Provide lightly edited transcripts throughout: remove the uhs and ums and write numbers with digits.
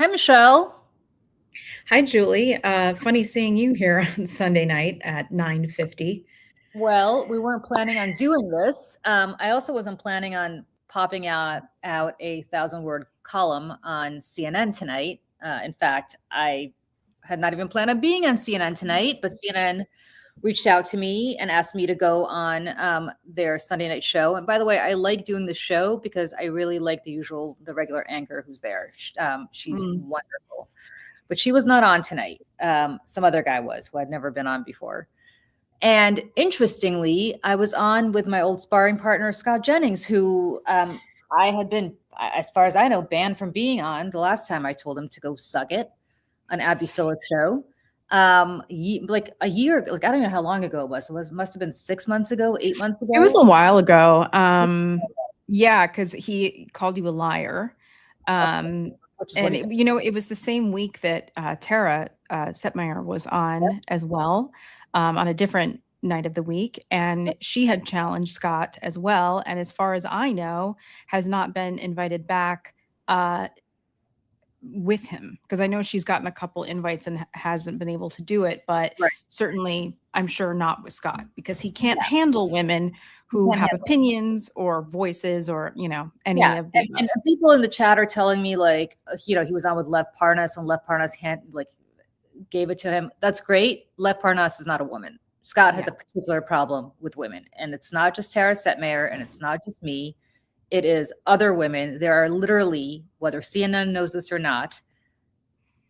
Hi, Michelle. Hi, Julie. Funny seeing you here on Sunday night at 9:50. Well, we weren't planning on doing this. I also wasn't planning on popping out a 1,000 word column on CNN tonight. In fact, I had not even planned on being on CNN tonight, but CNN reached out to me and asked me to go on their Sunday night show. And by the way, I like doing the show because I really like the regular anchor who's there. She's Mm. wonderful, but she was not on tonight. Some other guy was who I'd never been on before. And interestingly, I was on with my old sparring partner, Scott Jennings, who I had been, as far as I know, banned from being on the last time I told him to go suck it on Abby Phillips' show. Like a year, like I don't know how long ago it was. Must have been 6 months ago, 8 months It was ago. a while ago. Yeah, because he called you a liar. Of course, Um, which is what and he did. it was the same week that Tara Setmeyer was on as well, on a different night of the week, and she had challenged Scott as well. And as far as I know, has not been invited back. With him, because I know she's gotten a couple invites and hasn't been able to do it, but Right. certainly I'm sure not with Scott, because he can't Yeah. handle women He who can't have handle it. opinions or voices or Yeah, any of the and above. people in the chat are telling me like, he was on with Lev Parnas and Lev Parnas gave it to him. That's great. Lev Parnas is not a woman. Scott has Yeah. a particular problem with women, and it's not just Tara Setmayer, and it's not just me. It is other women. There are literally, whether CNN knows this or not,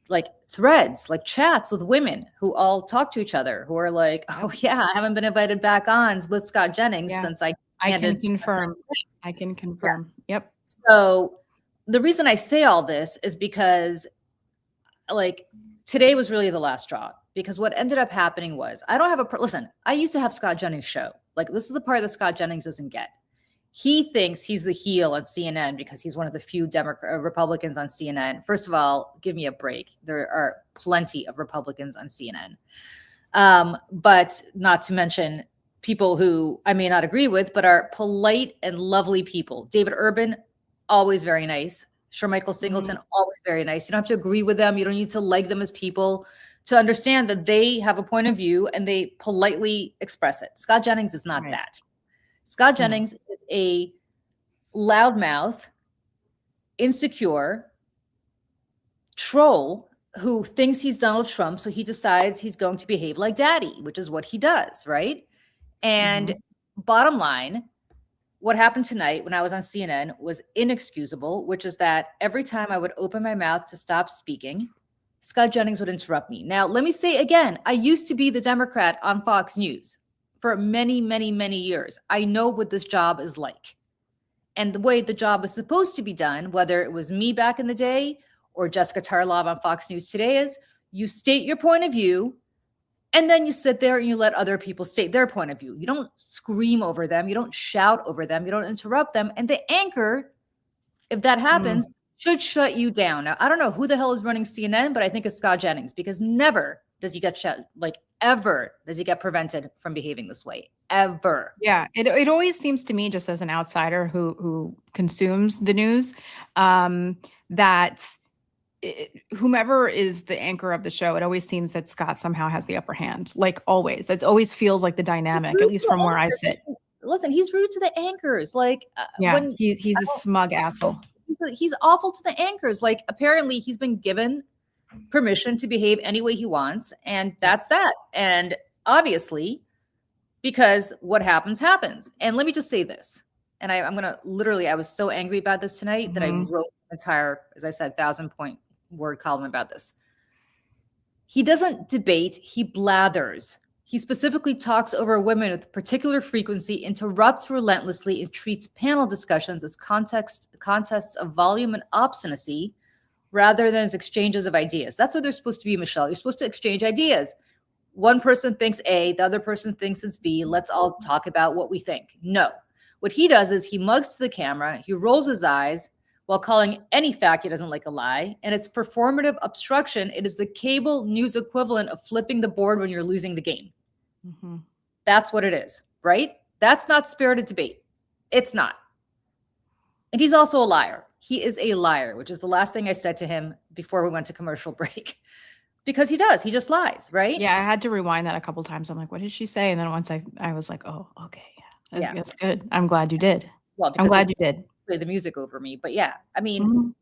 like threads, like chats with women who all talk to each other, who are like, Yep. "Oh yeah, I haven't been invited back on with Scott Jennings Yeah. since I I can handed." confirm. I can Yes. confirm. Yep. So the reason I say all this is because like today was really the last straw, because what ended up happening was I don't have listen, I used to have Scott Jennings show. Like, this is the part that Scott Jennings doesn't get. He thinks he's the heel on CNN because he's one of the few Republicans on CNN. First of all, give me a break. There are plenty of Republicans on CNN. But not to mention people who I may not agree with, but are polite and lovely people. David Urban, always very nice. Sure, Michael Singleton, Mhm. always very nice. You don't have to agree with them. You don't need to like them as people to understand that they have a point of view and they politely express it. Scott Jennings is not Right. that. Scott No. Jennings is a loudmouth, insecure troll who thinks he's Donald Trump, so he decides he's going to behave like daddy, which is what he does, right? And Mhm. bottom line, what happened tonight when I was on CNN was inexcusable, which is that every time I would open my mouth to stop speaking, Scott Jennings would interrupt me. Now, let me say again, I used to be the Democrat on Fox News for many, many, many years. I know what this job is like. And the way the job was supposed to be done, whether it was me back in the day or Jessica Tarlov on Fox News today, is you state your point of view and then you sit there and you let other people state their point of view. You don't scream over them, you don't shout over them, you don't interrupt them. And the anchor, if that happens, Mm. should shut you down. Now, I don't know who the hell is running CNN, but I think it's Scott Jennings, because never does he get shut, like ever does he get prevented from behaving this way. Ever. Yeah, it always seems to me, just as an outsider who consumes the news, that whomever is the anchor of the show, it always seems that Scott somehow has the upper hand. Like always, that always feels like the He's dynamic, at rude to least the from where I sit. anchors. Listen, he's rude to the anchors. Like Yeah, when he's a smug asshole. he's awful to the anchors. Like apparently he's been given permission to behave any way he wants, and Yep. that's that. And obviously, because what happens happens. And let me just say this. And I'm gonna literally, I was so angry about this tonight that I Mhm. wrote an entire, as I said, 1,000 word column about this. He doesn't debate, he blathers. He specifically talks over women with particular frequency, interrupts relentlessly, and treats panel discussions as contests of volume and obstinacy rather than as exchanges of ideas. That's what they're supposed to be, Michelle. You're supposed to exchange ideas. One person thinks A, the other person thinks it's B. Let's all talk about what we think. No. What he does is he mugs to the camera, he rolls his eyes while calling any fact he doesn't like a lie, and it's performative obstruction. It is the cable news equivalent of flipping the board when you're losing the game. Mhm. That's what it is, right? That's not spirited debate. It's not. And he's also a liar. he is a liar, which is the last thing I said to him before we went to commercial break. Because he does. He just lies, right? Yeah, I had to rewind that a couple times. I'm like, what did she say? And then once I was like, oh, okay, yeah, Yeah. that's good. I'm glad you did. Well, I'm because glad they you did. play the music over me. But yeah, I mean, Mhm.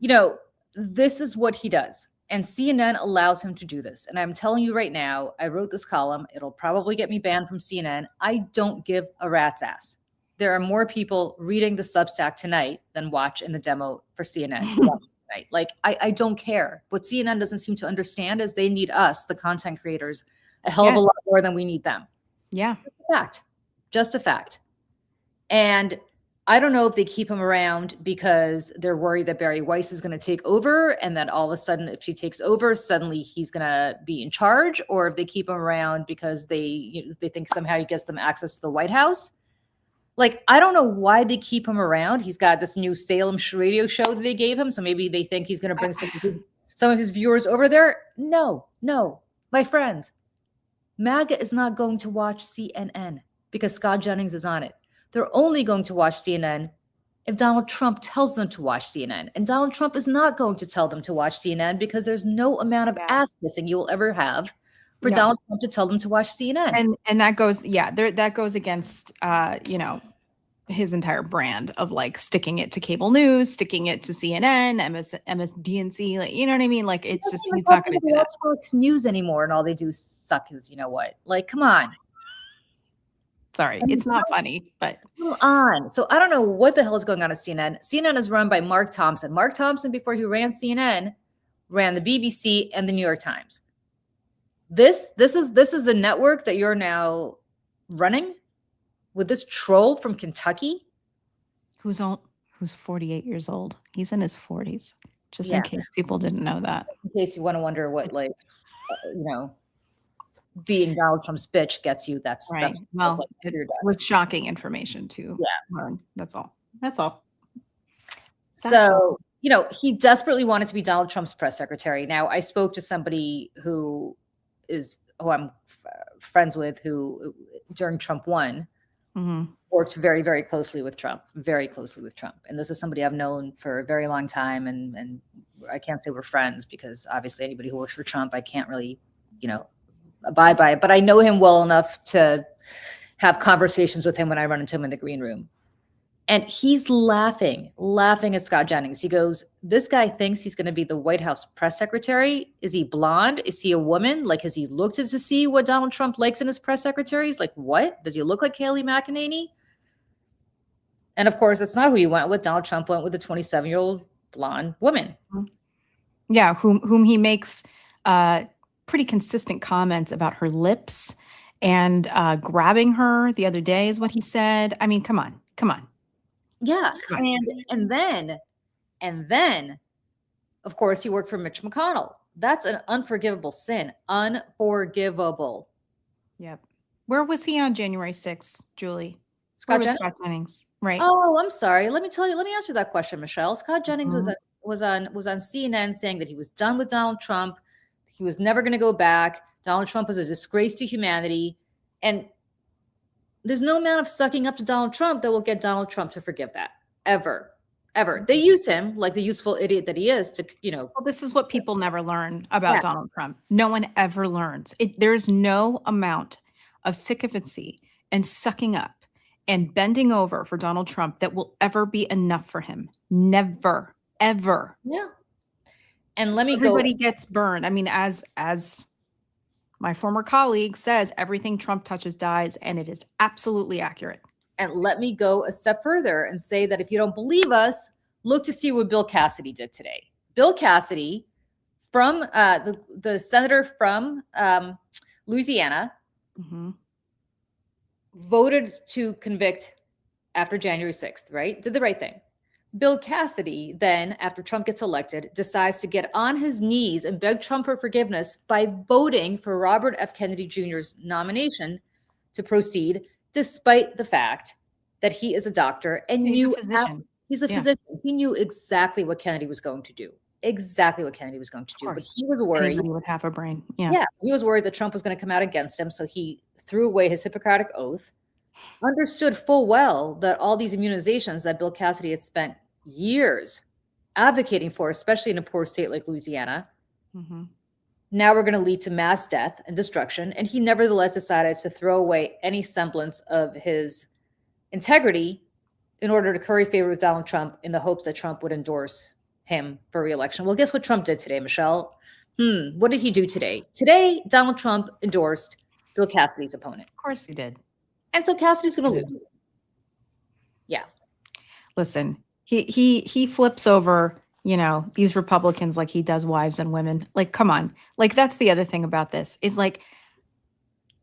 you know, this is what he does. And CNN allows him to do this. And I'm telling you right now, I wrote this column. It'll probably get me banned from CNN. I don't give a rat's ass. There are more people reading the Substack tonight than watch in the demo for CNN tonight. Like, I don't care. What CNN doesn't seem to understand is they need us, the content creators, a hell of a Yes. lot more than we need them. Yeah. Just a fact. Just a fact. And I don't know if they keep him around because they're worried that Barry Weiss is going to take over, and that all of a sudden, if she takes over, suddenly he's going to be in charge, or if they keep him around because they think somehow he gives them access to the White House. Like, I don't know why they keep him around. He's got this new Salem radio show that they gave him, so maybe they think he's going to bring some of his viewers over there. No, my friends, MAGA is not going to watch CNN because Scott Jennings is on it. They're only going to watch CNN if Donald Trump tells them to watch CNN. And Donald Trump is not going to tell them to watch CNN because there's no amount of ass kissing you will ever have for Donald Trump to tell them to watch CNN. And that goes, that goes against, his entire brand of like sticking it to cable news, sticking it to CNN, MSDNC, like, you know what I mean? Like, it's just, he's not going to do that. Fox News anymore, and all they do is suck his, you know what? Like, come on. Sorry, it's not funny, but come on. So I don't know what the hell is going on at CNN. CNN is run by Mark Thompson. Mark Thompson, before he ran CNN, ran the BBC and the New York Times. This is the network that you're now running with this troll from Kentucky, who's 48 years old. He's in his 40s. Just in case people didn't know that. In case you want to wonder what, like, being Donald Trump's bitch gets you. That's right. That's well, it was shocking information to learn. That's all. So, he desperately wanted to be Donald Trump's press secretary. Now, I spoke to somebody who I'm friends with, who during Trump 1 worked very, very closely with Trump. And this is somebody I've known for a very long time. And I can't say we're friends because obviously anybody who works for Trump, I can't really, abide by it. But I know him well enough to have conversations with him when I run into him in the green room. And he's laughing at Scott Jennings. He goes, this guy thinks he's going to be the White House press secretary. Is he blonde? Is he a woman? Like, has he looked to see what Donald Trump likes in his press secretaries? Like, what? Does he look like Kayleigh McEnany? And of course, that's not who he went with. Donald Trump went with a 27-year-old blonde woman. Yeah, whom he makes pretty consistent comments about her lips and grabbing her the other day is what he said. I mean, come on. Yeah. And then, of course, he worked for Mitch McConnell. That's an unforgivable sin. Unforgivable. Yep. Where was he on January 6th, Julie? Scott Jennings. Right. Oh, I'm sorry. Let me answer that question, Michelle. Scott Jennings was on CNN saying that he was done with Donald Trump. He was never going to go back. Donald Trump was a disgrace to humanity. And there's no amount of sucking up to Donald Trump that will get Donald Trump to forgive that. Ever. They use him like the useful idiot that he is to, Well, this is what people never learn about Donald Trump. No one ever learns. There's no amount of sycophancy and sucking up and bending over for Donald Trump that will ever be enough for him. Never, ever. Yeah. And everybody gets burned. I mean, as my former colleague says, everything Trump touches dies, and it is absolutely accurate. And let me go a step further and say that if you don't believe us, look to see what Bill Cassidy did today. Bill Cassidy, from the senator from Louisiana, voted to convict after January 6th, right? Did the right thing. Bill Cassidy then, after Trump gets elected, decides to get on his knees and beg Trump for forgiveness by voting for Robert F. Kennedy Jr.'s nomination to proceed, despite the fact that he is a doctor and he's a physician. He's a physician. He knew exactly what Kennedy was going to do. But he was worried. Anybody with half a brain. Yeah. He was worried that Trump was going to come out against him. So he threw away his Hippocratic oath, understood full well that all these immunizations that Bill Cassidy had spent years advocating for, especially in a poor state like Louisiana, Mhm. now we're going to lead to mass death and destruction. And he nevertheless decided to throw away any semblance of his integrity in order to curry favor with Donald Trump in the hopes that Trump would endorse him for reelection. Well, guess what Trump did today, Michelle? What did he do today? Today, Donald Trump endorsed Bill Cassidy's opponent. Of course he did. And so Cassidy's going to He lose. did. Yeah. Listen, he flips over, these Republicans like he does wives and women. Like, come on. Like, that's the other thing about this is like,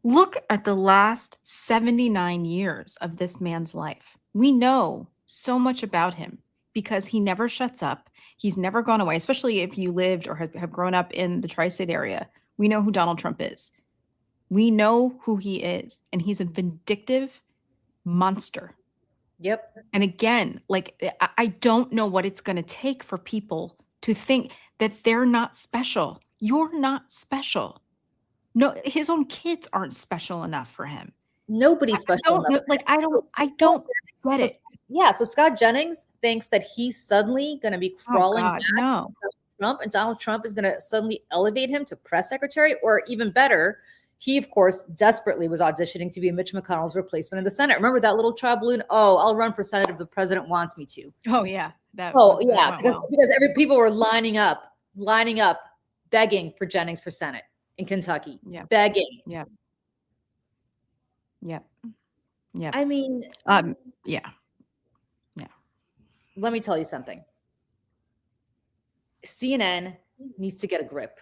look at the last 79 years of this man's life. We know so much about him because he never shuts up. He's never gone away, especially if you lived or have grown up in the tri-state area. We know who Donald Trump is. We know who he is, and he's a vindictive monster. Yep. And again, like, I don't know what it's going to take for people to think that they're not special. You're not special. No, his own kids aren't special enough for him. Nobody's I special don't know, enough. like, I don't get it. Yeah. So Scott Jennings thinks that he's suddenly going to be Oh crawling God, back no. to Trump, and Donald Trump is going to suddenly elevate him to press secretary, or even better, he, of course, desperately was auditioning to be Mitch McConnell's replacement in the Senate. Remember that little trial balloon? Oh, I'll run for Senate if the president wants me to. Oh yeah. That Oh, that yeah, went because, well. because every people were lining up, begging for Jennings for Senate in Kentucky. Yeah. Begging. Yeah. Yeah. Yeah. I mean, Yeah. let me tell you something. CNN needs to get a grip.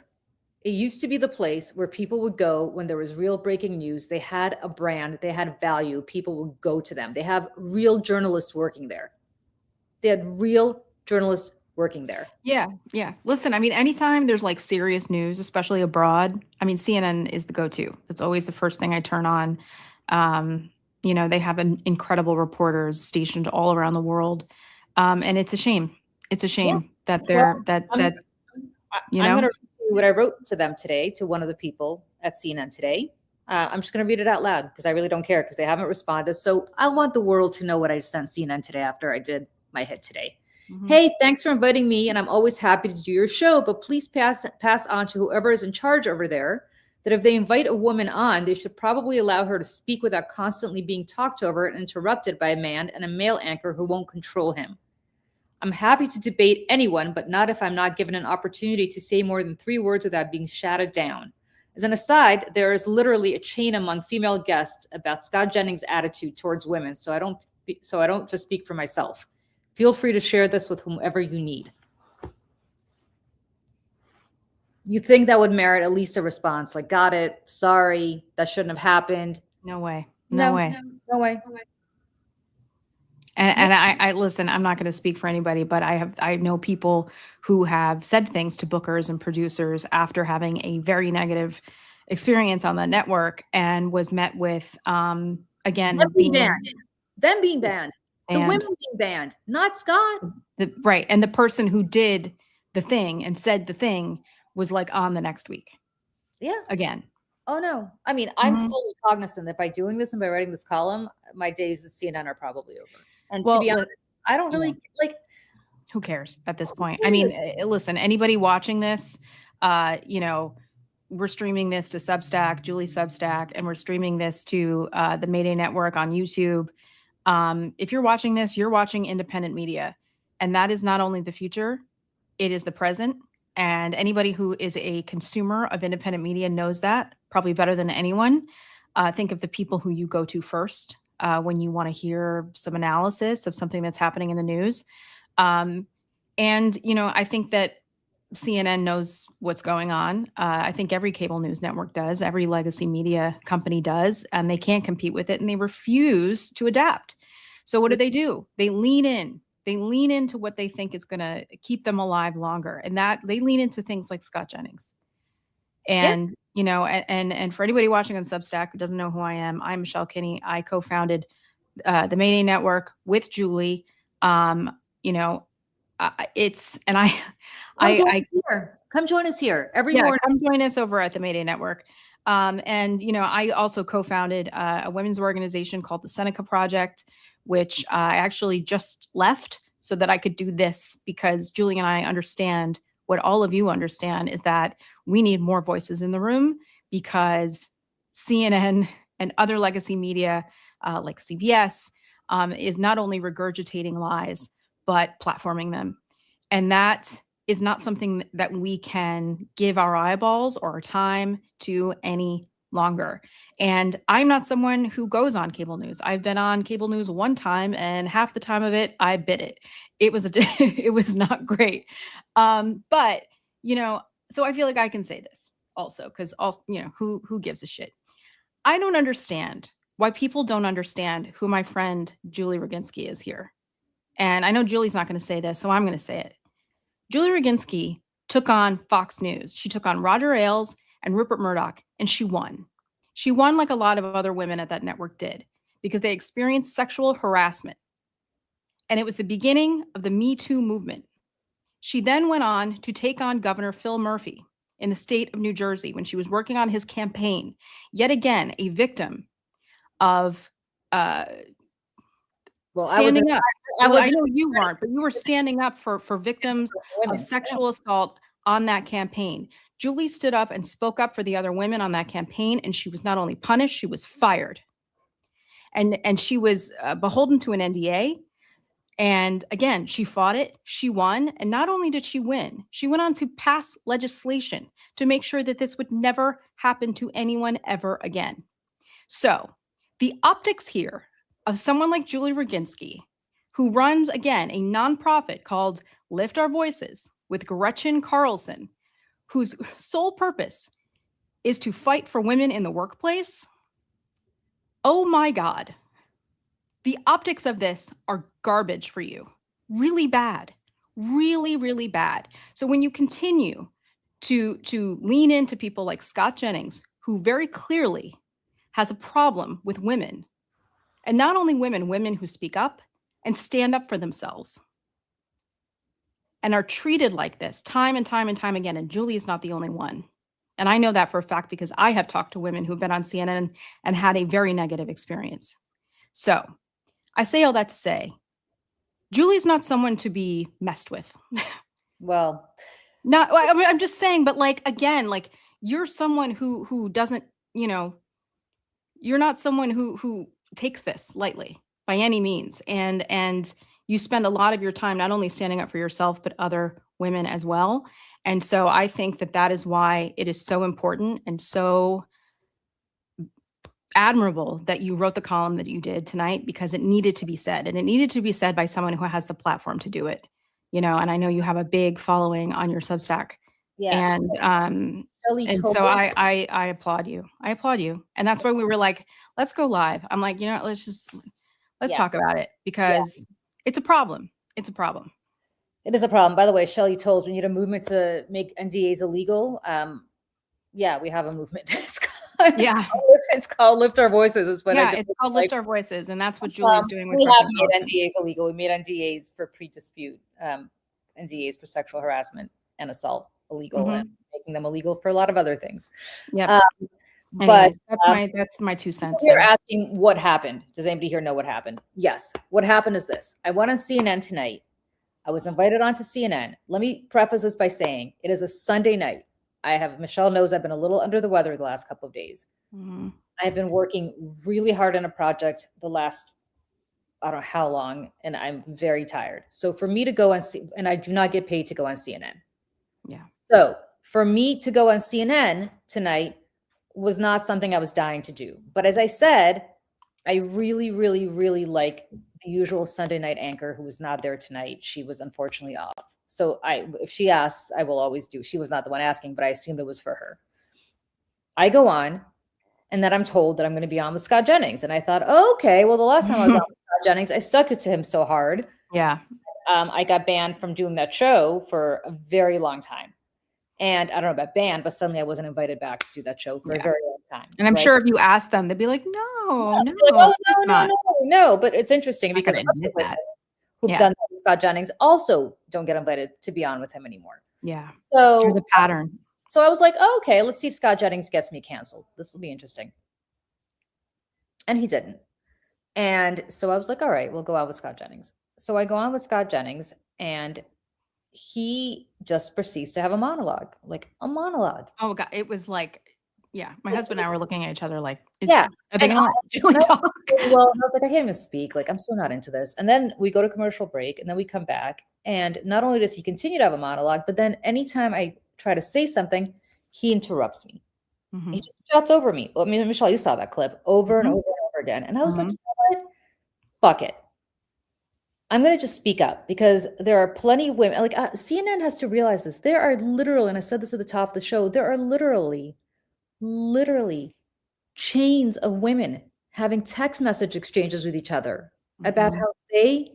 It used to be the place where people would go when there was real breaking news. They had a brand, they had value. People would go to them. They have real journalists working there. They had real journalists working there. Yeah. Yeah. Listen, I mean, anytime there's like serious news, especially abroad, I mean, CNN is the go-to. It's always the first thing I turn on. They have incredible reporters stationed all around the world. And it's a shame. It's a shame that they're Well, that I'm that you going know. to read what I wrote to them today, to one of the people at CNN today. I'm just going to read it out loud because I really don't care because they haven't responded. So I want the world to know what I sent CNN today after I did my hit today. Mhm. Hey, thanks for inviting me, and I'm always happy to do your show, but please pass on to whoever is in charge over there that if they invite a woman on, they should probably allow her to speak without constantly being talked over and interrupted by a man and a male anchor who won't control him. I'm happy to debate anyone, but not if I'm not given an opportunity to say more than 3 words without being shouted down. As an aside, there is literally a chain among female guests about Scott Jennings' attitude towards women, so I don't just speak for myself. Feel free to share this with whomever you need. You think that would merit at least a response, like, got it, sorry, that shouldn't have happened. No way. No way. No way. And I listen, I'm not going to speak for anybody, but I know people who have said things to bookers and producers after having a very negative experience on the network and was met with again Them being being banned. Them being banned. The women being banned, not Scott. right. And the person who did the thing and said the thing was like on the next week. Yeah. Again. Oh no. I mean, I'm Mhm. fully cognizant that by doing this and by writing this column, my days at CNN are probably over. And Well, to be honest, I don't really like. Who cares at this point? I mean, listen, anybody watching this, we're streaming this to Substack, Julie Substack, and we're streaming this to the Mayday Network on YouTube. If you're watching this, you're watching independent media. And that is not only the future, it is the present. And anybody who is a consumer of independent media knows that probably better than anyone. Think of the people who you go to first when you want to hear some analysis of something that's happening in the news. I think that CNN knows what's going on. I think every cable news network does, every legacy media company does, and they can't compete with it and they refuse to adapt. So what do? They lean in. They lean into what they think is going to keep them alive longer. And that they lean into things like Scott Jennings. And, and for anybody watching on Substack who doesn't know who I am, I'm Michelle Kinney. I co-founded the Mayday Network with Julie. Come join us here every morning. Come join us over at the Mayday Network. I also co-founded a women's organization called the Seneca Project, which I actually just left so that I could do this, because Julie and I understand what all of you understand, is that we need more voices in the room, because CNN and other legacy media like CBS is not only regurgitating lies, but platforming them. And that is not something that we can give our eyeballs or our time to any longer. And I'm not someone who goes on cable news. I've been on cable news one time, and half the time of it, I bit it. It was it was not great. But so I feel like I can say this also, because also, who gives a shit? I don't understand why people don't understand who my friend Julie Roginski is here. And I know Julie's not going to say this, so I'm going to say it. Julie Roginski took on Fox News. She took on Roger Ailes and Rupert Murdoch, and she won. She won like a lot of other women at that network did, because they experienced sexual harassment. And it was the beginning of the Me Too movement. She then went on to take on Governor Phil Murphy in the state of New Jersey when she was working on his campaign. Yet again, a victim of standing up. I know you weren't, but you were standing up for victims of sexual assault on that campaign. Julie stood up and spoke up for the other women on that campaign, and she was not only punished, she was fired. And she was beholden to an NDA. And again, she fought it, she won. And not only did she win, she went on to pass legislation to make sure that this would never happen to anyone ever again. So the optics here of someone like Julie Roginski, who runs, again, a nonprofit called Lift Our Voices with Gretchen Carlson, whose sole purpose is to fight for women in the workplace. Oh my God. The optics of this are garbage for you. Really bad. Really, really bad. So when you continue to lean into people like Scott Jennings, who very clearly has a problem with women, and not only women who speak up and stand up for themselves and are treated like this time and time and time again. And Julie is not the only one. And I know that for a fact, because I have talked to women who've been on CNN and had a very negative experience. So I say all that to say, Julie's not someone to be messed with. Well, I'm just saying, but again, you're someone who doesn't, you're not someone who takes this lightly by any means. And you spend a lot of your time not only standing up for yourself, but other women as well. And so I think that is why it is so important and so admirable that you wrote the column that you did tonight, because it needed to be said, and it needed to be said by someone who has the platform to do it, and I know you have a big following on your Substack. yeah. And so I applaud you. And that's why we were like, let's go live. I'm like, let's talk about it, because it's a problem. It is a problem. By the way, Shelley Tolles, we need a movement to make NDAs illegal. We have a movement. It's called Lift Our Voices. It's called Lift Our Voices, and that's what Julie's doing with. We have made NDAs illegal. We made NDAs for pre-dispute, NDAs for sexual harassment and assault illegal, and making them illegal for a lot of other things. Yeah. But that's my 2 cents. You're asking what happened. Does anybody here know what happened? Yes. What happened is this. I went on CNN tonight. I was invited onto CNN. Let me preface this by saying it is a Sunday night. Michelle knows I've been a little under the weather the last couple of days. Mm-hmm. I've been working really hard on a project the last, I don't know how long, and I'm very tired. So for me to go and see, and I do not get paid to go on CNN. Yeah. So for me to go on CNN tonight was not something I was dying to do. But as I said, I really, really, really like the usual Sunday night anchor who was not there tonight. She was unfortunately off. So if she asks, I will always do. She was not the one asking, but I assumed it was for her. I go on, and then I'm told that I'm going to be on with Scott Jennings. And I thought, oh, okay, well, the last time I was on with Scott Jennings, I stuck it to him so hard. Yeah. I got banned from doing that show for a very long time. And I don't know about banned, but suddenly I wasn't invited back to do that show for a very long time. And I'm sure if you asked them, they'd be like, no. But it's interesting because who've done that with Scott Jennings also don't get invited to be on with him anymore. Yeah. So there's a pattern. So I was like, oh, okay, let's see if Scott Jennings gets me canceled. This will be interesting. And he didn't. And so I was like, all right, we'll go out with Scott Jennings. So I go on with Scott Jennings, and he just proceeds to have a monologue, like a monologue. Oh god, it was like, yeah, my Like, husband and I were looking at each other like, yeah. are they And gonna let Julie and I was talk? like, well, I was like, I can't even speak. Like, I'm still not into this. And then we go to commercial break, and then we come back. And not only does he continue to have a monologue, but then anytime I try to say something, he interrupts me. He Mhm, just shouts over me. I mean, Michelle, you saw that clip over and mhm, over and over again. And I was like, mhm. you know what? Fuck it. I'm going to just speak up because there are plenty of women. Like CNN has to realize this. There are literally, and I said this at the top of the show, there are literally chains of women having text message exchanges with each other about Mhm. how they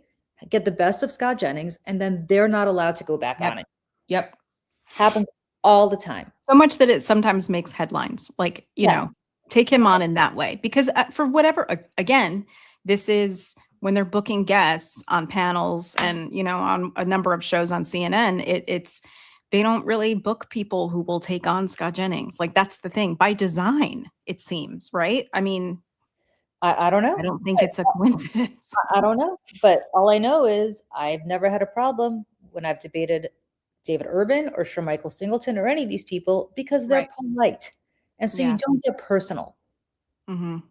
get the best of Scott Jennings and then they're not allowed to go back Yep. on it. Yep. Happens all the time. So much that it sometimes makes headlines. Like, Yeah. take him on in that way because for whatever again, this is when they're booking guests on panels and, on a number of shows on CNN, it's they don't really book people who will take on Scott Jennings. Like that's the thing by design, it seems, right? I mean, I don't I know. don't think it's a coincidence. I don't know. But all I know is I've never had a problem when I've debated David Urban or Michael Singleton or any of these people because they're Right. polite. And so you Yeah. don't get personal. Mhm.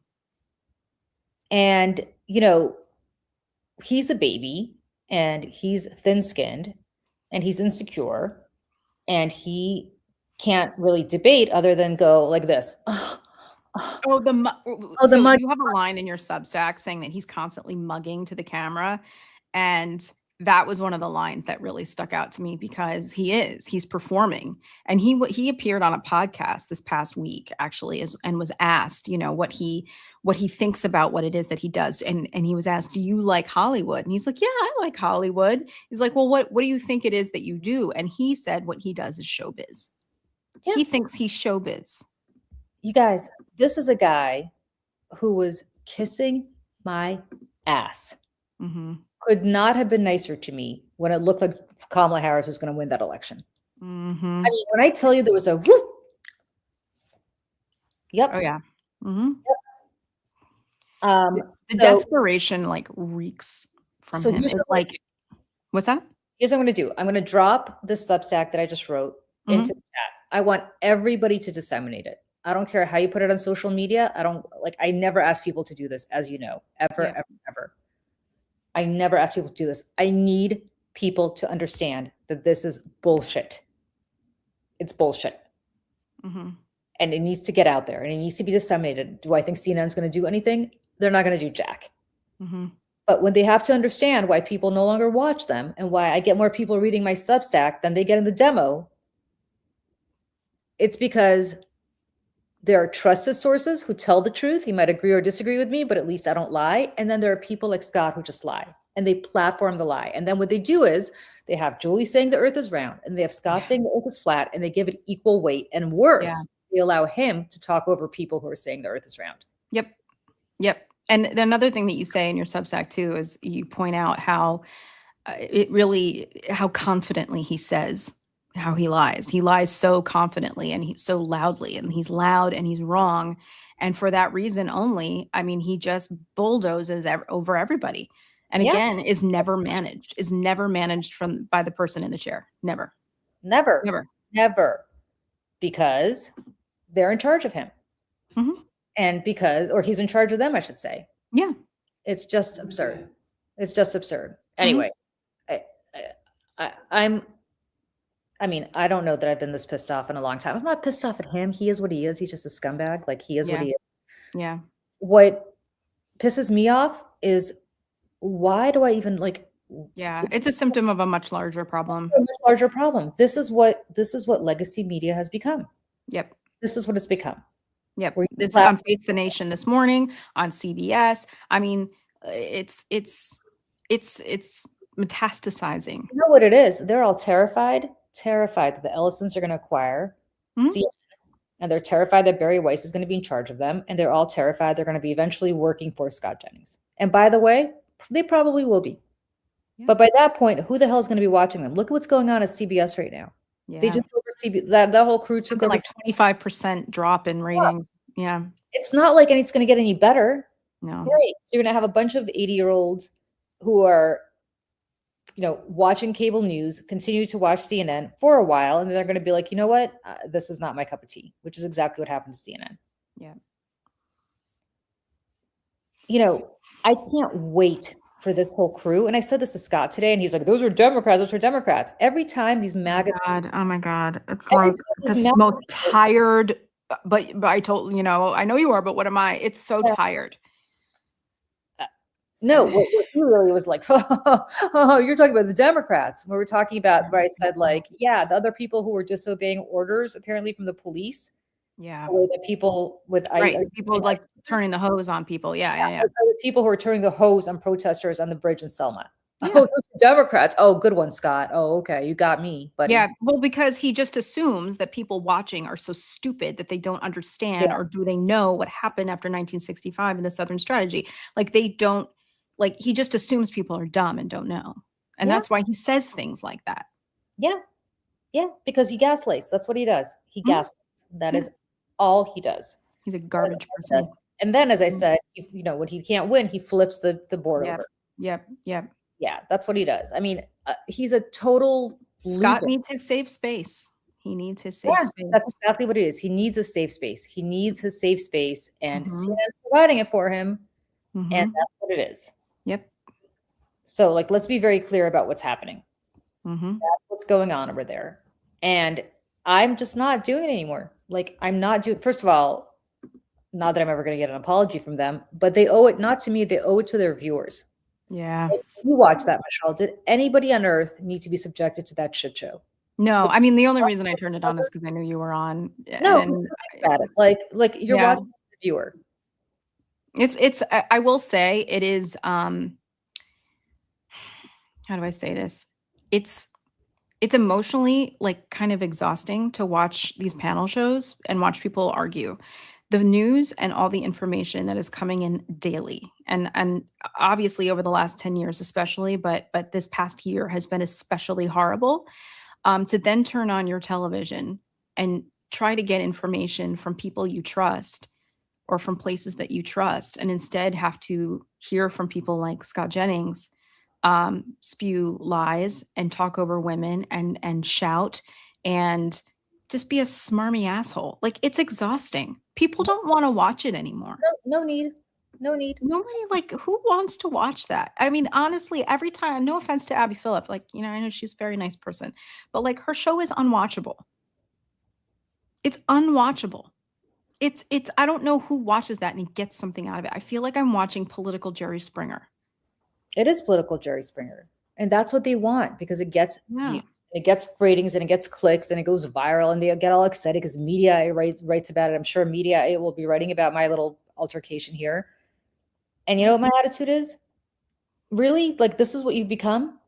And, he's a baby and he's thin skinned and he's insecure and he can't really debate other than go like this. Oh, Oh, the so mud. you have a line in your Substack saying that he's constantly mugging to the camera, and that was one of the lines that really stuck out to me because he's performing, and he appeared on a podcast this past week actually and was asked, what he thinks about what it is that he does, and he was asked, "Do you like Hollywood?" And he's like, "Yeah, I like Hollywood." He's like, "Well, what do you think it is that you do?" And he said, "What he does is showbiz." Yeah. He thinks he's showbiz. You guys, this is a guy who was kissing my ass. Mhm. Could not have been nicer to me when it looked like Kamala Harris was going to win that election. I Mhm. mean, when I tell you there was a whoop, Oh, yep. yeah. Mhm. Um, The so desperation, like, reeks from so him. here's It's what like what's that? I'm going to do. I'm going to drop this Substack that I just wrote into the Mhm. chat. I want everybody to disseminate it. I don't care how you put it on social media. I don't like. I never ask people to do this, as you know, ever, Yeah. ever, ever. I never ask people to do this. I need people to understand that this is bullshit. It's bullshit. Mhm. And it needs to get out there and it needs to be disseminated. Do I think CNN's going to do anything? They're not going to do jack. Mhm. But when they have to understand why people no longer watch them and why I get more people reading my Substack than they get in the demo, it's because there are trusted sources who tell the truth. You might agree or disagree with me, but at least I don't lie. And then there are people like Scott who just lie and they platform the lie. And then what they do is they have Julie saying the earth is round and they have Scott Yeah. saying the earth is flat and they give it equal weight. And Yeah. worse, they allow him to talk over people who are saying the earth is round. Yep. Yep. And another thing that you say in your Substack too is you point out how how confidently he says how he lies. He lies so confidently and he's so loudly and he's loud and he's wrong. And for that reason only, I mean, he just bulldozes over everybody. And Yeah, again, is never managed from by the person in the chair. Never, never, never. never, because they're in charge of him Mhm. and because, or he's in charge of them, I should say. Yeah. It's just absurd. It's just absurd. Mhm. Anyway, I, I'm I mean, I don't know that I've been this pissed off in a long time. I'm not pissed off at him. He is what he is. He's just a scumbag. Like he is what Yeah. he is. Yeah. What pisses me off is why do I even like Yeah. It's a symptom of a much larger problem. a much larger problem? This is what legacy media has become. Yep. This is what it's become. Yep. Where you This plat- on Face the Nation this morning, on CBS. I mean, it's metastasizing. you know what it is? They're all terrified that the Ellisons are going to acquire Mhm. and they're terrified that Barry Weiss is going to be in charge of them, and they're all terrified they're going to be eventually working for Scott Jennings. And by the way, they probably will be. Yeah. But by that point, who the hell is going to be watching them? Look at what's going on at CBS right now. They Yeah. just over CBS, that whole crew took Something over. like 25% drop in ratings. Yeah. It's not like it's going to get any better. No. Great. So you're going to have a bunch of 80-year-olds who are watching cable news, continue to watch CNN for a while, and then they're going to be like, you know what, this is not my cup of tea, which is exactly what happened to CNN. Yeah. I can't wait for this whole crew. And I said this to Scott today, and he's like, those are Democrats. Those are Democrats. Every time these MAGA, Oh my God. It's every like time the these MAGA most people- tired, but I told, I know you are, but what am I? It's so tired. no, what he really was like, oh, you're talking about the Democrats. We were talking about where I said, like, yeah, the other people who were disobeying orders, apparently from the police, Yeah. the way that people with Right. People like turning the hose on people. Yeah. the people who are turning the hose on protesters on the bridge in Selma. Yeah. Oh, those are Democrats. Oh, good one, Scott. Oh, okay, you got me, buddy. Yeah, well, because he just assumes that people watching are so stupid that they don't understand, Yeah. or do they know what happened after 1965 in the Southern strategy? Like they don't, like he just assumes people are dumb and don't know. And Yeah. that's why he says things like that. Yeah. Yeah, because he gaslights. That's what he does. He Mhm. gaslights. That Yeah. is all he does. He's a That is garbage all he person. does. And then, as I Mhm. said, when he can't win, he flips the board Yep. over. Yep. Yeah, that's what he does. I mean, he's a total Scott loser. needs his safe space. He needs his safe Yeah, that's space. exactly what it is. He needs a safe space. He needs his safe space, and Mhm. CNN is providing it for him, and Mhm. that's what it is. Yep. So, like, let's be very clear about what's happening. Mhm. That's what's going on over there. And I'm just not doing it anymore. Like, I'm not doing, first of all, not that I'm ever going to get an apology from them, but they owe it not to me, they owe it to their viewers. Yeah. Like, you watch that, Michelle. Did anybody on earth need to be subjected to that shit show? No, I mean, the only reason I turned it on is because I knew you were on, No, and think about it. Like you're yeah. watching the viewer. It's I will say it is, how do I say this? It's emotionally, like, kind of exhausting to watch these panel shows and watch people argue. The news and all the information that is coming in daily, and obviously over the last 10 years especially, but this past year has been especially horrible, to then turn on your television and try to get information from people you trust or from places that you trust, and instead have to hear from people like Scott Jennings, spew lies and talk over women and shout and just be a smarmy asshole. Like, it's exhausting. People don't want to watch it anymore. No need. No need. Nobody, like, who wants to watch that? I mean, honestly, every time, no offense to Abby Phillip, like, I know she's a very nice person, but like her show is unwatchable. It's unwatchable. It's I don't know who watches that and gets something out of it. I feel like I'm watching political Jerry Springer. It is political Jerry Springer. And that's what they want because it gets Yeah. views, it gets ratings, and it gets clicks, and it goes viral, and they get all excited because media writes about it. I'm sure media will be writing about my little altercation here. And you know what my attitude is? Really? Like, this is what you've become?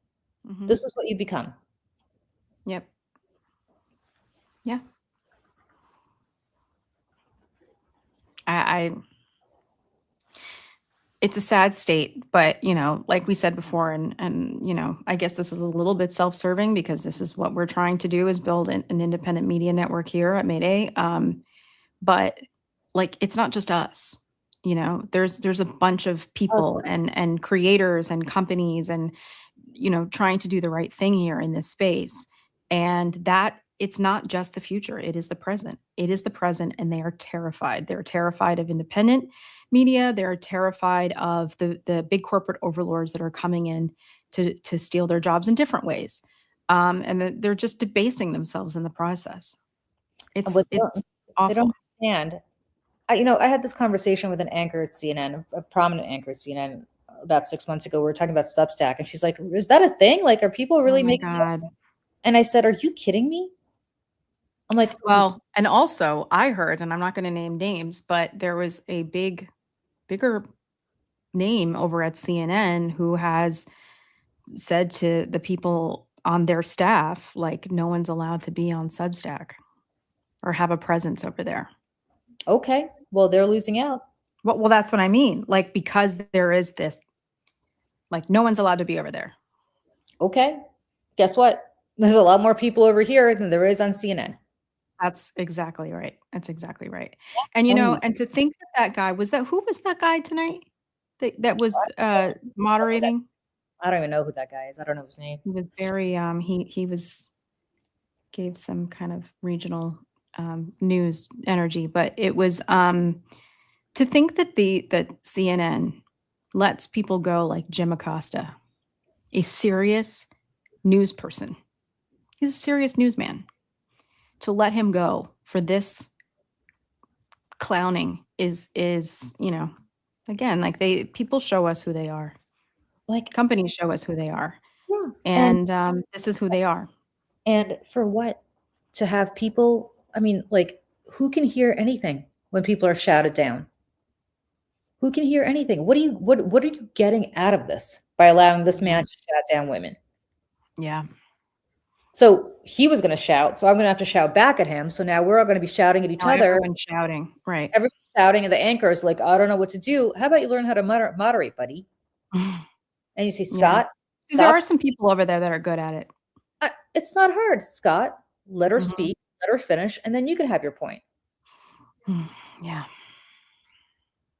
Mhm. This is what you've become. Yep. Yeah. I it's a sad state, but like we said before, and I guess this is a little bit self-serving because this is what we're trying to do, is build an independent media network here at Mayday. But like, it's not just us. There's a bunch of people and creators and companies and trying to do the right thing here in this space. And that it's not just the future, it is the present. It is the present, and they are terrified. They're terrified of independent media. They're terrified of the big corporate overlords that are coming in to steal their jobs in different ways. And they're just debasing themselves in the process. And It's what it's they don't awful. understand. I had this conversation with an anchor at CNN, a prominent anchor at CNN, about 6 months ago. We were talking about Substack, and she's like, "Is that a thing? Like, are people Oh really my making?" God. And I said, "Are you kidding me?" I'm like, Well, and also I heard, and I'm not going to name names, but there was a bigger name over at CNN who has said to the people on their staff, like, no one's allowed to be on Substack or have a presence over there. "Okay, well, they're losing out." Well, that's what I mean. Like, because there is this, like, no one's allowed to be over there. Okay, guess what? There's a lot more people over here than there is on CNN. That's exactly right. That's exactly right. And and to think that who was that guy tonight that was moderating? I don't even know who that guy is. I don't know his name. He was very he was gave some kind of regional news energy, but it was to think that that CNN lets people go like Jim Acosta, a serious news person. He's a serious newsman. To let him go for this clowning is again, like people show us who they are. Like, Companies show us who they are. yeah. And this is who they are. And for what? To have people, I mean, like, who can hear anything when people are shouted down? Who can hear anything? What are you getting out of this by allowing this man to shout down women? Yeah. So he was going to shout, so I'm going to have to shout back at him. So now we're all going to be shouting at each other. Everyone's shouting, right? Everyone's shouting, and the anchor is like, I don't know what to do. How about you learn how to moderate, buddy? And you see, Scott. Because there are some people over there that are good at it. It's not hard, Scott. Let her speak, let her finish, and then you can have your point. Yeah.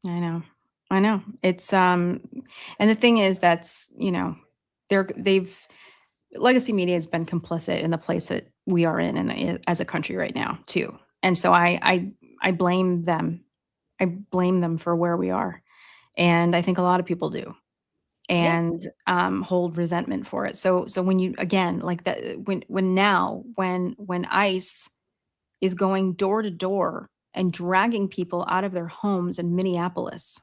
I know. It's and the thing is that's, they've legacy media has been complicit in the place that we are in and as a country right now too. And so I blame them. I blame them for where we are. And I think a lot of people do. And hold resentment for it. So when you again like that when ICE is going door to door and dragging people out of their homes in Minneapolis,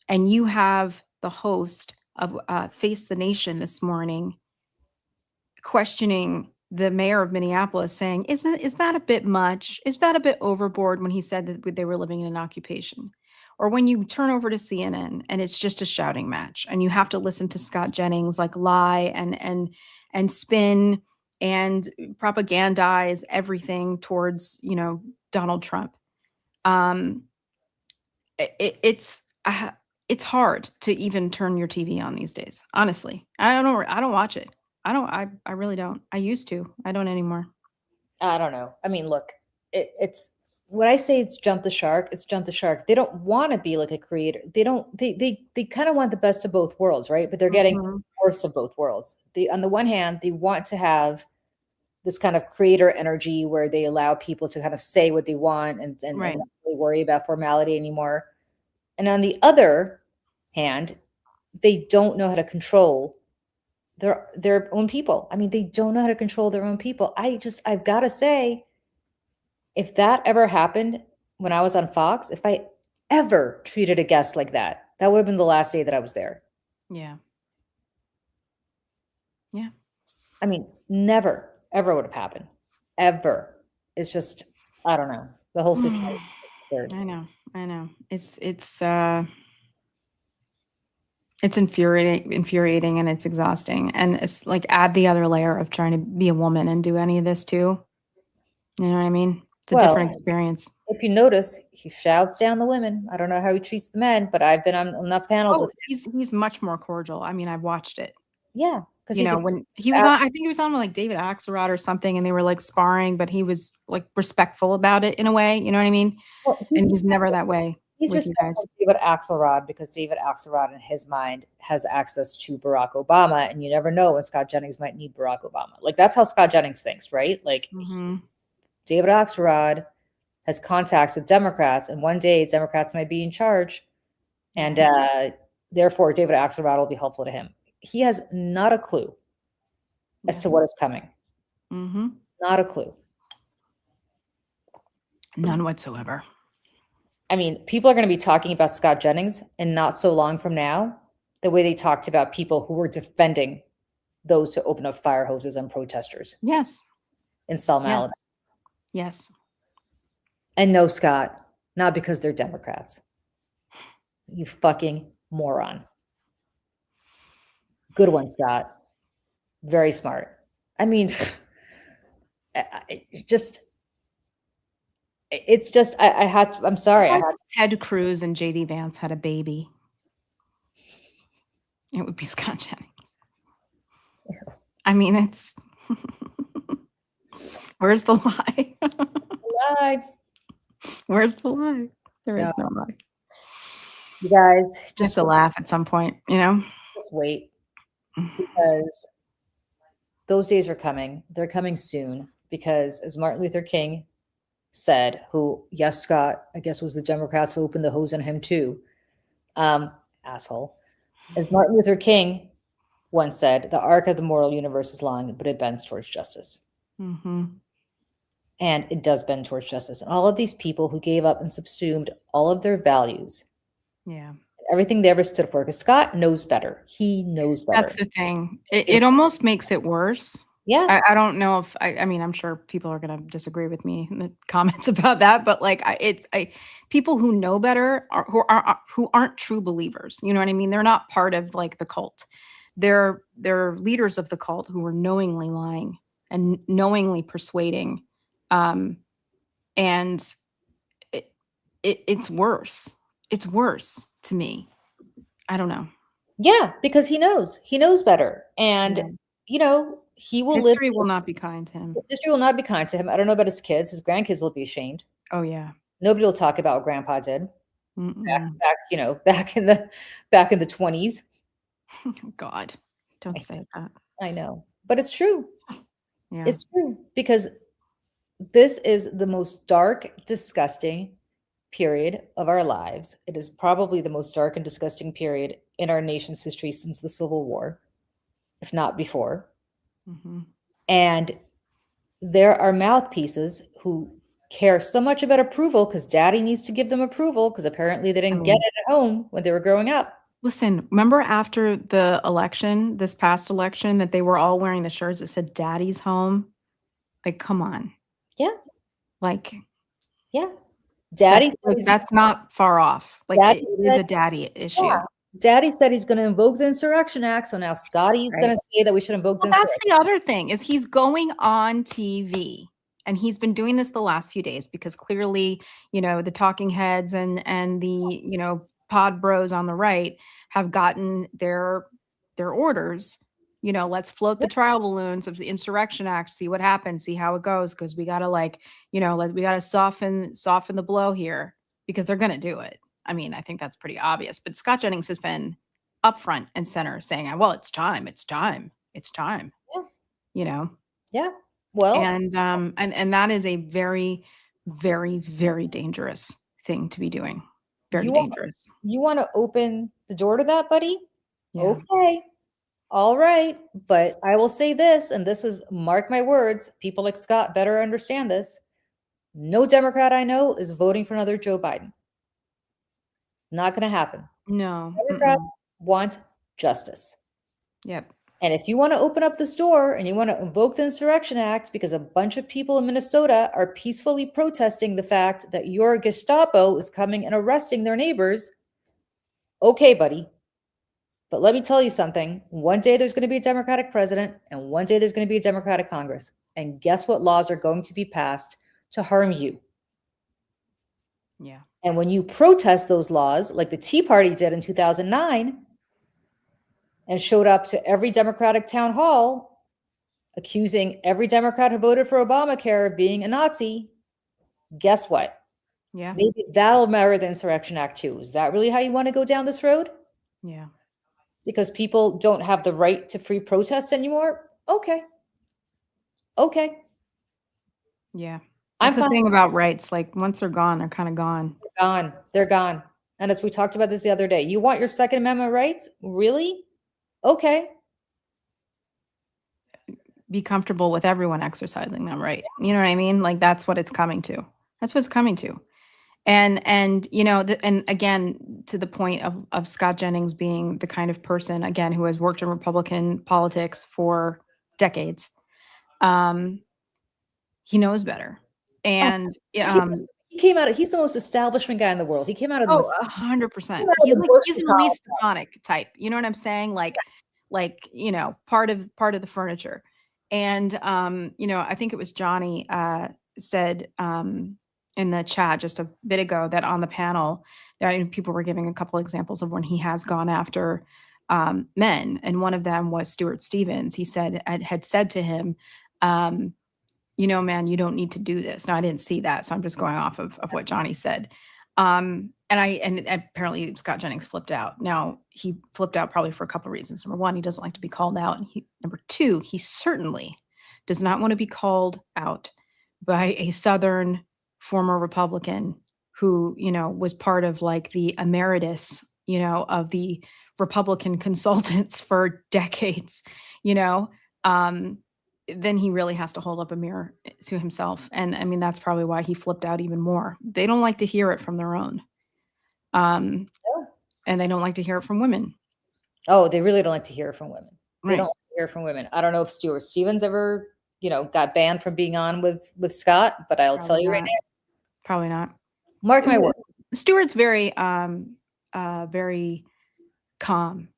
and you have the host of Face the Nation this morning questioning the mayor of Minneapolis, saying, is that a bit much? Is that a bit overboard when he said that they were living in an occupation? Or when you turn over to CNN and it's just a shouting match and you have to listen to Scott Jennings like lie and spin and propagandize everything towards, Donald Trump. It's hard to even turn your TV on these days. Honestly, I don't watch it. I really don't. I used to. I don't anymore. I don't know. I mean, look, it's when I say it's jump the shark, it's jump the shark. They don't want to be like a creator. They kind of want the best of both worlds, right? But they're getting the worst of both worlds. On the one hand, they want to have this kind of creator energy where they allow people to kind of say what they want and not really worry about formality anymore. And on the other hand, they don't know how to control their own people. I mean, they don't know how to control their own people. I've got to say, if that ever happened when I was on Fox, if I ever treated a guest like that, that would have been the last day that I was there. Yeah. I mean, never, ever would have happened. Ever. It's just, I don't know. The whole situation. I know. It's infuriating and it's exhausting. And it's like add the other layer of trying to be a woman and do any of this too. You know what I mean? It's a different experience. If you notice, he shouts down the women. I don't know how he treats the men, but I've been on enough panels with him. He's much more cordial. I mean, I've watched it. Yeah. Because when he was on, I think he was on with like David Axelrod or something, and they were like sparring, but he was like respectful about it in a way. You know what I mean? Well, he's never that way. He's respectful of David Axelrod because David Axelrod, in his mind, has access to Barack Obama, and you never know when Scott Jennings might need Barack Obama. Like that's how Scott Jennings thinks, right? Like David Axelrod has contacts with Democrats, and one day Democrats might be in charge, and therefore David Axelrod will be helpful to him. He has not a clue as to what is coming. Not a clue. None whatsoever. I mean, people are going to be talking about Scott Jennings and not so long from now, the way they talked about people who were defending those who open up fire hoses on protesters. Yes. In Selma, Alabama. Yes. And no, Scott, not because they're Democrats. You fucking moron. Good one, Scott. Very smart. I mean, I'm sorry. Ted Cruz and JD Vance had a baby. It would be Scott Jennings. I mean, it's where's the lie? Where's the lie? There is no lie. You guys just to laugh at some point, Just wait. because those days are coming. They're coming soon because, as Martin Luther King said, who, yes, Scott, I guess was the Democrats who opened the hose on him too, um, asshole. As Martin Luther King once said, the arc of the moral universe is long, but it bends towards justice. Mm-hmm. And it does bend towards justice. And all of these people who gave up and subsumed all of their values, Yeah. everything they ever stood for, because Scott knows better. He knows better. That's the thing. It almost makes it worse. Yeah. I don't know if I mean, I'm sure people are going to disagree with me in the comments about that, but like people who know better who aren't true believers. You know what I mean? They're not part of like the cult. They're leaders of the cult who are knowingly lying and knowingly persuading. And it's worse. It's worse to me. I don't know. Yeah, because he knows. He knows better. And, Yeah. you know, he will live. History will not be kind to him. History will not be kind to him. I don't know about his kids. His grandkids will be ashamed. Oh yeah. Nobody will talk about what grandpa did Mm-mm. back in the 20s. Oh, God, don't say that. I know. But it's true. Yeah. It's true because this is the most dark, disgusting period of our lives. It is probably the most dark and disgusting period in our nation's history since the Civil War, if not before. Mm-hmm. And there are mouthpieces who care so much about approval because daddy needs to give them approval because apparently they didn't get it at home when they were growing up. Listen, remember after the election, this past election, that they were all wearing the shirts that said "Daddy's home"? Like, come on. Yeah. Like, Yeah. Daddy that's not far off. Like, it is a daddy issue. Yeah. Daddy said he's going to invoke the Insurrection Act, so now Scotty's going to say that we should invoke the Insurrection Act. That's the other thing, is he's going on TV, and he's been doing this the last few days because clearly, you know, the talking heads and the, you know, pod bros on the right have gotten their orders. You know, let's float the trial balloons of the Insurrection Act, see what happens, see how it goes, because we got to, like, you know, we got to soften the blow here because they're going to do it. I mean, I think that's pretty obvious. But Scott Jennings has been upfront and center saying, well, it's time. Yeah. You know? Yeah. Well, and that is a very, very, very dangerous thing to be doing. Very dangerous. You want to open the door to that, buddy? Yeah. Okay. All right. But I will say this, and this is, mark my words, people like Scott better understand this. No Democrat I know is voting for another Joe Biden. Not going to happen. No. Democrats want justice. Yep. And if you want to open up this door and you want to invoke the Insurrection Act because a bunch of people in Minnesota are peacefully protesting the fact that your Gestapo is coming and arresting their neighbors, okay, buddy. But let me tell you something. One day there's going to be a Democratic president, and one day there's going to be a Democratic Congress. And guess what laws are going to be passed to harm you? Yeah. And when you protest those laws, like the Tea Party did in 2009, and showed up to every Democratic town hall accusing every Democrat who voted for Obamacare of being a Nazi, guess what? Yeah. Maybe that'll mirror the Insurrection Act too. Is that really how you want to go down this road? Yeah. Because people don't have the right to free protest anymore? Okay. Okay. Yeah. That's the thing about rights. Like, once they're gone, they're kind of gone. They're gone. They're gone. And as we talked about this the other day, you want your Second Amendment rights? Really? Okay. Be comfortable with everyone exercising them, right? You know what I mean? Like, that's what it's coming to. That's what it's coming to. And you know, and again, to the point of Scott Jennings being the kind of person, again, who has worked in Republican politics for decades, he knows better. And he came out of, he's the most establishment guy in the world. He came out of 100%. He's an Elise Stefanik type. You know what I'm saying? Like, you know, part of the furniture. And you know, I think it was Johnny said in the chat just a bit ago that on the panel, people were giving a couple examples of when he has gone after men, and one of them was Stuart Stevens. He said had said to him, you know, man, you don't need to do this. Now, I didn't see that, so I'm just going off of what Johnny said. and apparently Scott Jennings flipped out. Now, he flipped out probably for a couple of reasons. Number one, he doesn't like to be called out. And number two, he certainly does not want to be called out by a Southern former Republican who, was part of like the emeritus, of the Republican consultants for decades, then he really has to hold up a mirror to himself. And I mean, that's probably why he flipped out even more. They don't like to hear it from their own. And they don't like to hear it from women. Oh, they really don't like to hear it from women. They Right. don't like to hear it from women. I don't know if Stuart Stevens ever, got banned from being on with Scott, but I'll tell you right now, Probably not. mark my word. Stuart's very, very calm.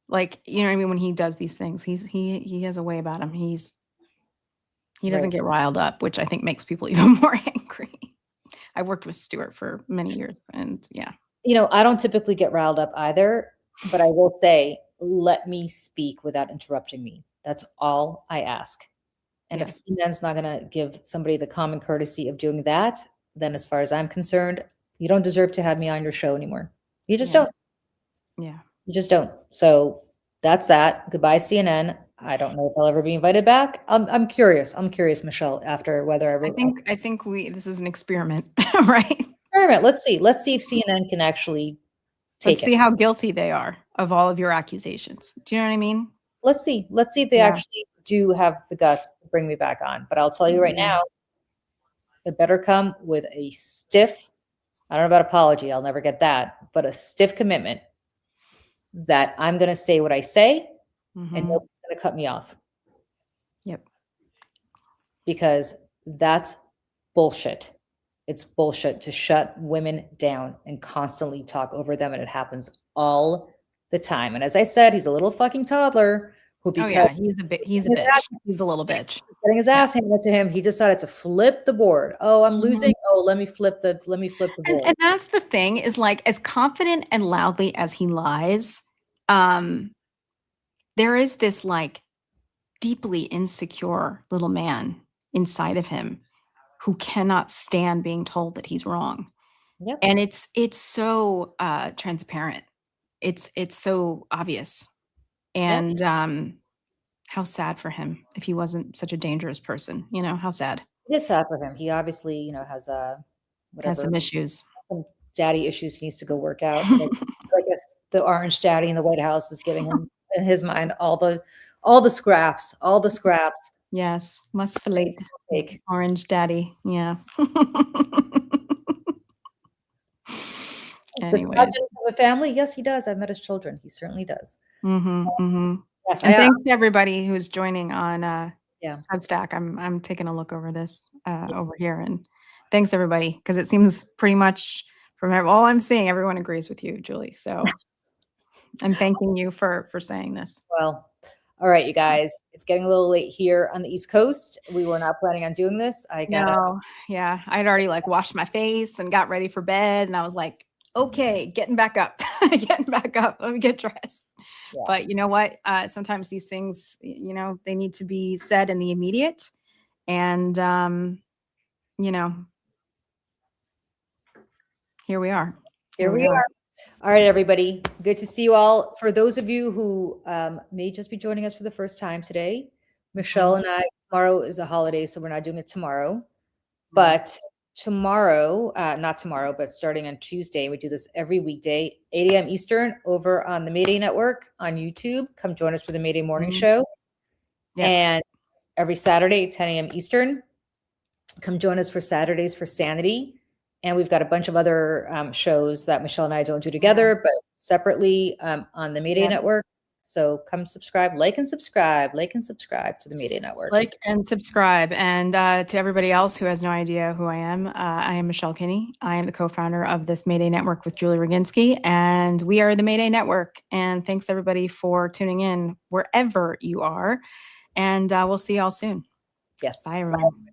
Like, you know what I mean? When he does these things, he has a way about him. He doesn't get riled up, which I think makes people even more angry. I worked with Stuart for many years, and yeah. I don't typically get riled up either, but I will say, let me speak without interrupting me. That's all I ask. And if CNN's not going to give somebody the common courtesy of doing that, then as far as I'm concerned, you don't deserve to have me on your show anymore. You just don't. Yeah. You just don't. So that's that. Goodbye, CNN. I don't know if I'll ever be invited back. I'm curious. I'm curious, Michelle, after whether I think this is an experiment, right? Experiment. Let's see if CNN can actually take Let's see how guilty they are of all of your accusations. Do you know what I mean? Let's see if they actually do have the guts to bring me back on. But I'll tell you right now, it better come with a stiff, I don't know about apology, I'll never get that, but a stiff commitment that I'm going to say what I say and nobody's going to cut me off. Yep. Because that's bullshit. It's bullshit to shut women down and constantly talk over them. And it happens all the time. And as I said, he's a little fucking toddler who, because he's a bitch. He's a little bitch. Getting his ass handed to him, he decided to flip the board. Oh, I'm losing. Oh, let me flip the board. And that's the thing, is like, as confident and loudly as he lies, there is this like deeply insecure little man inside of him who cannot stand being told that he's wrong. Yep. And it's so transparent. It's so obvious. And how sad for him if he wasn't such a dangerous person. How sad. It is sad for him. He obviously, has some issues. Some daddy issues he needs to go work out. I guess the orange daddy in the White House is giving him, in his mind, all the scraps. Yes, must fillet orange daddy. Yeah. Does Scott Jennings have a family? Yes, he does. I've met his children. He certainly does. Yes, and thanks to everybody who's joining on Substack. I'm taking a look over this over here, and thanks everybody, because it seems pretty much from all I'm seeing, everyone agrees with you, Julie. So I'm thanking you for saying this. Well, all right, you guys, it's getting a little late here on the East Coast. We were not planning on doing this. I'd already like washed my face and got ready for bed, and I was like, okay, getting back up. Let me get dressed. Yeah. But you know what? Sometimes these things, they need to be said in the immediate. And, here we are. Here we are. All right, everybody. Good to see you all. For those of you who may just be joining us for the first time today, Michelle and I, tomorrow is a holiday, so we're not doing it tomorrow. But tomorrow, not tomorrow, but starting on Tuesday, we do this every weekday, 8 a.m. Eastern, over on the Mayday Network on YouTube. Come join us for the Mayday Morning Show. Yeah. And every Saturday, 10 a.m. Eastern, come join us for Saturdays for Sanity. And we've got a bunch of other shows that Michelle and I don't do together, but separately on the Mayday Network. So come subscribe, like and subscribe to the Mayday Network. Like and subscribe. And to everybody else who has no idea who I am Michelle Kinney. I am the co-founder of this Mayday Network with Julie Roginski, and we are the Mayday Network. And thanks everybody for tuning in wherever you are. And we'll see y'all soon. Yes. Bye, everyone. Bye.